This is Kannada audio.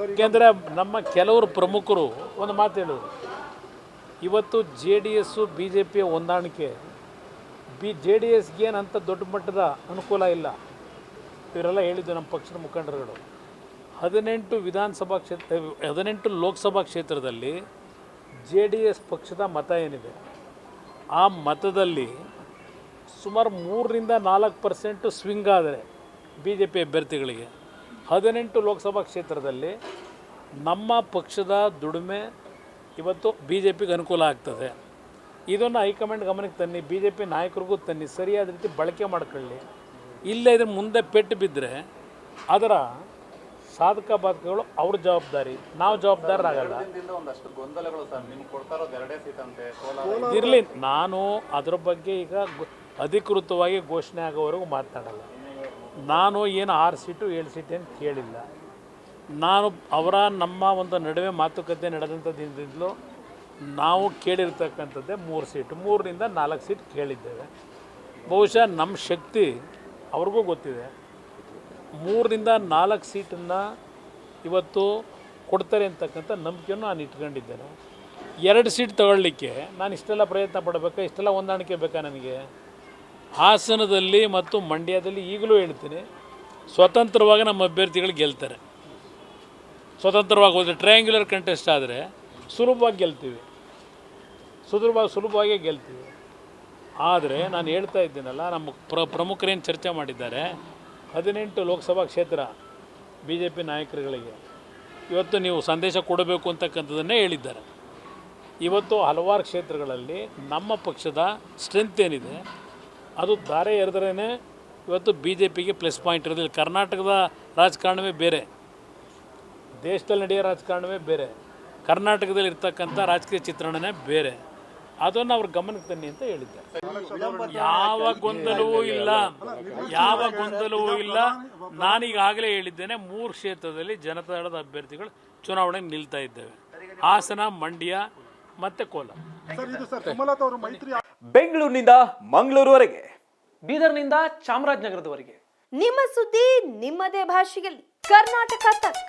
ಯಾಕೆಂದರೆ ನಮ್ಮ ಕೆಲವರು ಪ್ರಮುಖರು ಒಂದು ಮಾತು ಹೇಳೋದು, ಇವತ್ತು JDS BJP ಹೊಂದಾಣಿಕೆ JDSಗೆ ಏನಂತ ದೊಡ್ಡ ಮಟ್ಟದ ಅನುಕೂಲ ಇಲ್ಲ. ಇವರೆಲ್ಲ ಹೇಳಿದ್ದು ನಮ್ಮ ಪಕ್ಷದ ಮುಖಂಡರುಗಳು. 18 ಲೋಕಸಭಾ ಕ್ಷೇತ್ರದಲ್ಲಿ JDS ಪಕ್ಷದ ಮತ ಏನಿದೆ, ಆ ಮತದಲ್ಲಿ ಸುಮಾರು 3-4% ಸ್ವಿಂಗ್ ಆದರೆ BJP ಅಭ್ಯರ್ಥಿಗಳಿಗೆ 18 ಲೋಕಸಭಾ ಕ್ಷೇತ್ರದಲ್ಲಿ ನಮ್ಮ ಪಕ್ಷದ ದುಡಿಮೆ ಇವತ್ತು BJPಗೆ ಅನುಕೂಲ ಆಗ್ತದೆ. ಇದನ್ನು ಹೈಕಮಾಂಡ್ ಗಮನಕ್ಕೆ ತನ್ನಿ, BJP ನಾಯಕರಿಗೂ ತನ್ನಿ, ಸರಿಯಾದ ರೀತಿ ಬಳಕೆ ಮಾಡ್ಕೊಳ್ಳಿ. ಇಲ್ಲೇ ಇದ್ರ ಮುಂದೆ ಪೆಟ್ಟು ಬಿದ್ದರೆ ಅದರ ಸಾಧಕ ಬಾಧಕಗಳು ಅವ್ರ ಜವಾಬ್ದಾರಿ, ನಾವು ಜವಾಬ್ದಾರರಾಗಲ್ಲ. ಇರಲಿ, ನಾನು ಅದರ ಬಗ್ಗೆ ಈಗ ಅಧಿಕೃತವಾಗಿ ಘೋಷಣೆ ಆಗೋವರೆಗೂ ಮಾತನಾಡಲ್ಲ. ನಾನು ಏನು 6 ಸೀಟು 7 ಸೀಟು ಏನು ಕೇಳಿಲ್ಲ. ನಾನು ನಮ್ಮ ಒಂದು ನಡುವೆ ಮಾತುಕತೆ ನಡೆದಂಥ ದಿನದಿಂದಲೂ ನಾವು ಕೇಳಿರ್ತಕ್ಕಂಥದ್ದೇ 3 ಸೀಟು, 3-4 ಸೀಟ್ ಕೇಳಿದ್ದೇವೆ. ಬಹುಶಃ ನಮ್ಮ ಶಕ್ತಿ ಅವ್ರಿಗೂ ಗೊತ್ತಿದೆ. 3-4 ಸೀಟನ್ನು ಇವತ್ತು ಕೊಡ್ತಾರೆ ಅಂತಕ್ಕಂಥ ನಂಬಿಕೆಯನ್ನು ನಾನು ಇಟ್ಕೊಂಡಿದ್ದೇನೆ. 2 ಸೀಟ್ ತಗೊಳ್ಳಿಕ್ಕೆ ನಾನು ಇಷ್ಟೆಲ್ಲ ಪ್ರಯತ್ನ ಪಡಬೇಕಾ, ಇಷ್ಟೆಲ್ಲ ಹೊಂದಾಣಿಕೆ ಬೇಕಾ ನನಗೆ? ಹಾಸನದಲ್ಲಿ ಮತ್ತು ಮಂಡ್ಯದಲ್ಲಿ ಈಗಲೂ ಹೇಳ್ತೀನಿ, ಸ್ವತಂತ್ರವಾಗಿ ನಮ್ಮ ಅಭ್ಯರ್ಥಿಗಳು ಗೆಲ್ತಾರೆ. ಸ್ವತಂತ್ರವಾಗಿ ಹೋದರೆ ಟ್ರಯಾಂಗ್ಯುಲರ್ ಕಂಟೆಸ್ಟ್ ಆದರೆ ಸುಲಭವಾಗಿ ಗೆಲ್ತೀವಿ, ಸುಲಭವಾಗಿ ಗೆಲ್ತೀವಿ. ಆದರೆ ನಾನು ಹೇಳ್ತಾ ಇದ್ದೀನಲ್ಲ, ನಮ್ಮ ಪ್ರಮುಖರೇನು ಚರ್ಚೆ ಮಾಡಿದ್ದಾರೆ, 18 ಲೋಕಸಭಾ ಕ್ಷೇತ್ರ BJP ನಾಯಕರುಗಳಿಗೆ ಇವತ್ತು ನೀವು ಸಂದೇಶ ಕೊಡಬೇಕು ಅಂತಕ್ಕಂಥದ್ದನ್ನೇ ಹೇಳಿದ್ದಾರೆ. ಇವತ್ತು ಹಲವಾರು ಕ್ಷೇತ್ರಗಳಲ್ಲಿ ನಮ್ಮ ಪಕ್ಷದ ಸ್ಟ್ರೆಂತ್ ಏನಿದೆ ಅದು ಧಾರೆ ಎರೆದ್ರೇ ಇವತ್ತು BJPಗೆ ಪ್ಲಸ್ ಪಾಯಿಂಟ್ ಇರೋದಿಲ್ಲ. ಕರ್ನಾಟಕದ ರಾಜಕಾರಣವೇ ಬೇರೆ, ದೇಶದಲ್ಲಿ ನಡೆಯೋ ರಾಜಕಾರಣವೇ ಬೇರೆ, ಕರ್ನಾಟಕದಲ್ಲಿ ಇರ್ತಕ್ಕಂಥ ರಾಜಕೀಯ ಚಿತ್ರಣನೇ ಬೇರೆ. ಅದನ್ನು ಅವ್ರ ಗಮನಕ್ಕೆ ತನ್ನಿ ಅಂತ ಹೇಳಿದ್ದಾರೆ. ಯಾವ ಗೊಂದಲವೂ ಇಲ್ಲ. ನಾನೀಗಾಗಲೇ ಹೇಳಿದ್ದೇನೆ, 3 ಕ್ಷೇತ್ರದಲ್ಲಿ ಜನತಾದಳದ ಅಭ್ಯರ್ಥಿಗಳು ಚುನಾವಣೆಗೆ ನಿಲ್ತಾ ಇದ್ದೇವೆ: ಹಾಸನ, ಮಂಡ್ಯ ಮತ್ತು ಕೋಲಾರ. ಬೆಂಗಳೂರಿನಿಂದ ಮಂಗಳೂರುವರೆಗೆ, ಬೀದರ್ನಿಂದ ಚಾಮರಾಜನಗರದವರೆಗೆ ನಿಮ್ಮ ಸುದ್ದಿ ನಿಮ್ಮದೇ ಭಾಷೆಯಲ್ಲಿ. ಕರ್ನಾಟಕ ತಕ್.